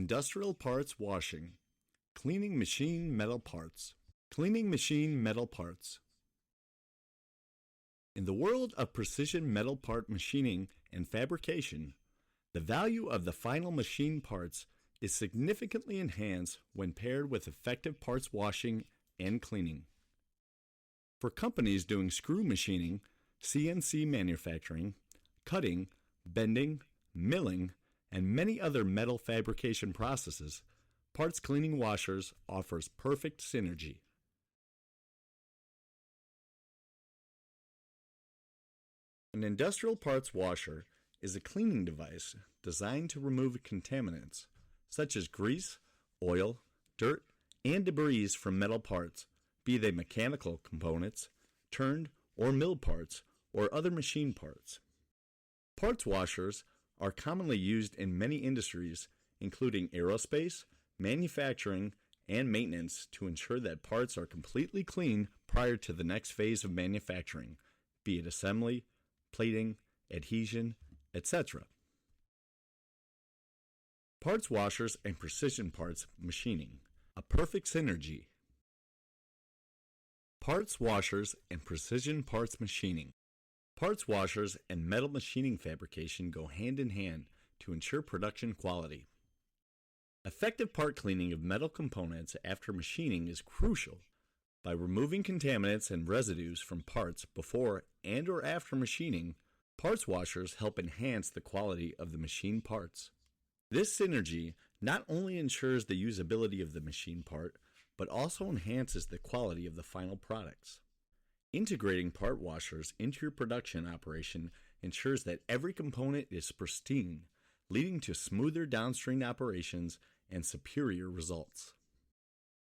Industrial parts washing. Cleaning machine metal parts. Cleaning machine metal parts. In the world of precision metal part machining and fabrication, the value of the final machine parts is significantly enhanced when paired with effective parts washing and cleaning. For companies doing screw machining, CNC manufacturing, cutting, bending, milling, and many other metal fabrication processes, parts cleaning washers offers perfect synergy. An industrial parts washer is a cleaning device designed to remove contaminants such as grease, oil, dirt, and debris from metal parts, be they mechanical components, turned or milled parts, or other machine parts. Parts washers are commonly used in many industries, including aerospace, manufacturing, and maintenance, to ensure that parts are completely clean prior to the next phase of manufacturing, be it assembly, plating, adhesion, etc. Parts washers and precision parts machining, a perfect synergy. Parts washers and precision parts machining. Parts washers and metal machining fabrication go hand in hand to ensure production quality. Effective part cleaning of metal components after machining is crucial. By removing contaminants and residues from parts before and or after machining, parts washers help enhance the quality of the machine parts. This synergy not only ensures the usability of the machine part, but also enhances the quality of the final products. Integrating part washers into your production operation ensures that every component is pristine, leading to smoother downstream operations and superior results.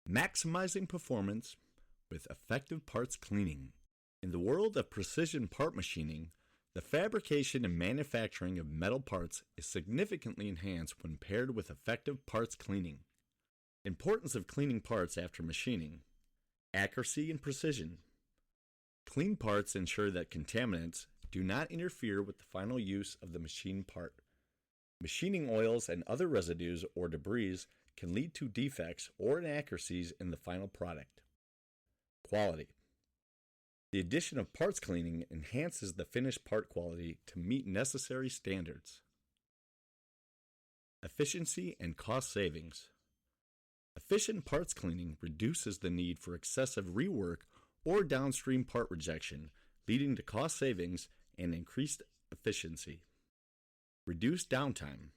Maximizing performance with effective parts cleaning. In the world of precision part machining, the fabrication and manufacturing of metal parts is significantly enhanced when paired with effective parts cleaning. Importance of cleaning parts after machining. Accuracy and precision. Clean parts ensure that contaminants do not interfere with the final use of the machine part. Machining oils and other residues or debris can lead to defects or inaccuracies in the final product. Quality. The addition of parts cleaning enhances the finished part quality to meet necessary standards. Efficiency and cost savings. Efficient parts cleaning reduces the need for excessive rework or downstream part rejection, leading to cost savings and increased efficiency. Reduced downtime.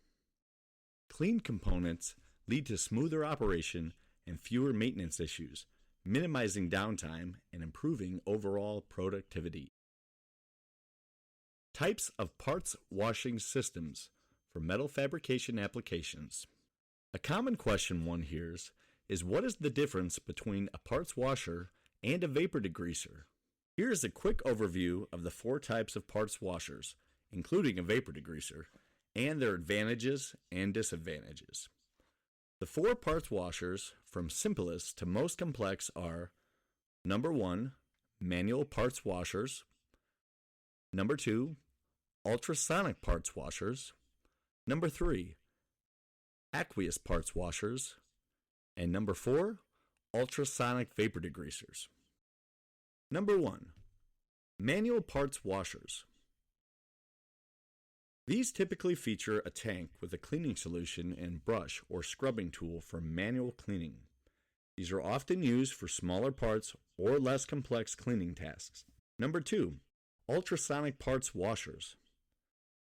Clean components lead to smoother operation and fewer maintenance issues, minimizing downtime and improving overall productivity. Types of parts washing systems for metal fabrication applications. A common question one hears is, what is the difference between a parts washer and a vapor degreaser? Here is a quick overview of the 4 types of parts washers, including a vapor degreaser, and their advantages and disadvantages. The 4 parts washers, from simplest to most complex, are: number 1, manual parts washers; number 2, ultrasonic parts washers; number 3, aqueous parts washers; and number 4, ultrasonic vapor degreasers. Number 1, manual parts washers. These typically feature a tank with a cleaning solution and brush or scrubbing tool for manual cleaning. These are often used for smaller parts or less complex cleaning tasks. Number 2, ultrasonic parts washers.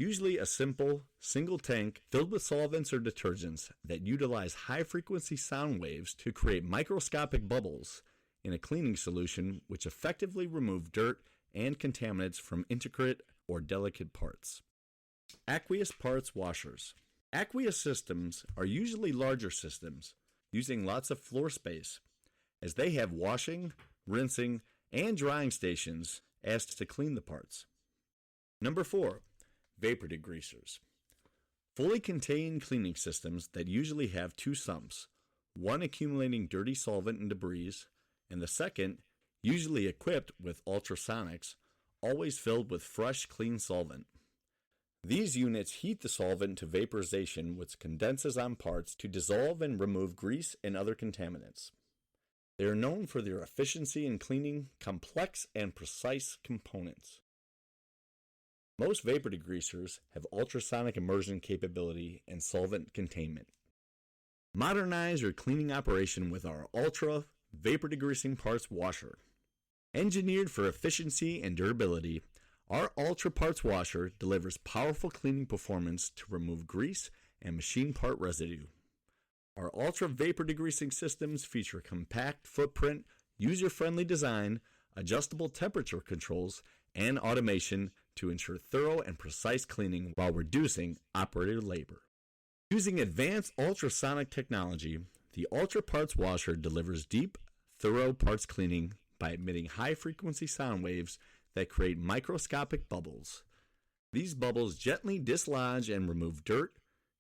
Usually a simple, single tank filled with solvents or detergents that utilize high-frequency sound waves to create microscopic bubbles in a cleaning solution, which effectively remove dirt and contaminants from intricate or delicate parts. Aqueous parts washers. Aqueous systems are usually larger systems, using lots of floor space, as they have washing, rinsing, and drying stations asked to clean the parts. Number 4, vapor degreasers. Fully contained cleaning systems that usually have 2 sumps, one accumulating dirty solvent and debris, and the second, usually equipped with ultrasonics, always filled with fresh, clean solvent. These units heat the solvent to vaporization, which condenses on parts to dissolve and remove grease and other contaminants. They are known for their efficiency in cleaning complex and precise components. Most vapor degreasers have ultrasonic immersion capability and solvent containment. Modernize your cleaning operation with our Ultra Vapor Degreasing Parts Washer. Engineered for efficiency and durability, our Ultra Parts Washer delivers powerful cleaning performance to remove grease and machine part residue. Our Ultra Vapor Degreasing systems feature compact footprint, user-friendly design, adjustable temperature controls, and automation to ensure thorough and precise cleaning while reducing operator labor. Using advanced ultrasonic technology, the Ultra Parts Washer delivers deep, thorough parts cleaning by emitting high-frequency sound waves that create microscopic bubbles. These bubbles gently dislodge and remove dirt,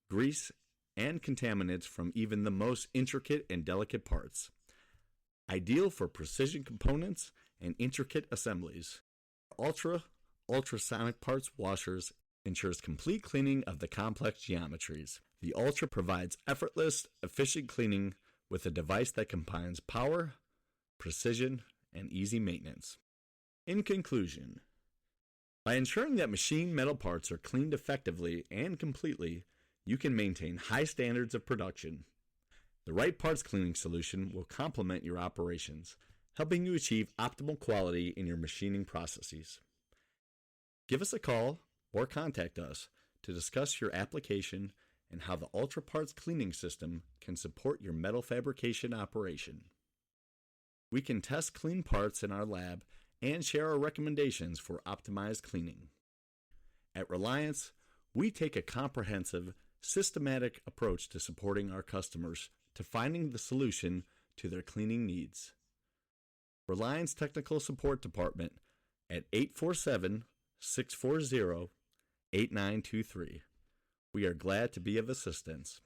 grease, and contaminants from even the most intricate and delicate parts. Ideal for precision components and intricate assemblies, ultrasonic parts washers ensures complete cleaning of the complex geometries. The Ultra provides effortless, efficient cleaning with a device that combines power, precision, and easy maintenance. In conclusion, by ensuring that machine metal parts are cleaned effectively and completely, you can maintain high standards of production. The right parts cleaning solution will complement your operations, helping you achieve optimal quality in your machining processes. Give us a call or contact us to discuss your application and how the Ultra Parts Cleaning System can support your metal fabrication operation. We can test clean parts in our lab and share our recommendations for optimized cleaning. At Reliance, we take a comprehensive, systematic approach to supporting our customers to finding the solution to their cleaning needs. Reliance Technical Support Department at 847-640-8923. We are glad to be of assistance.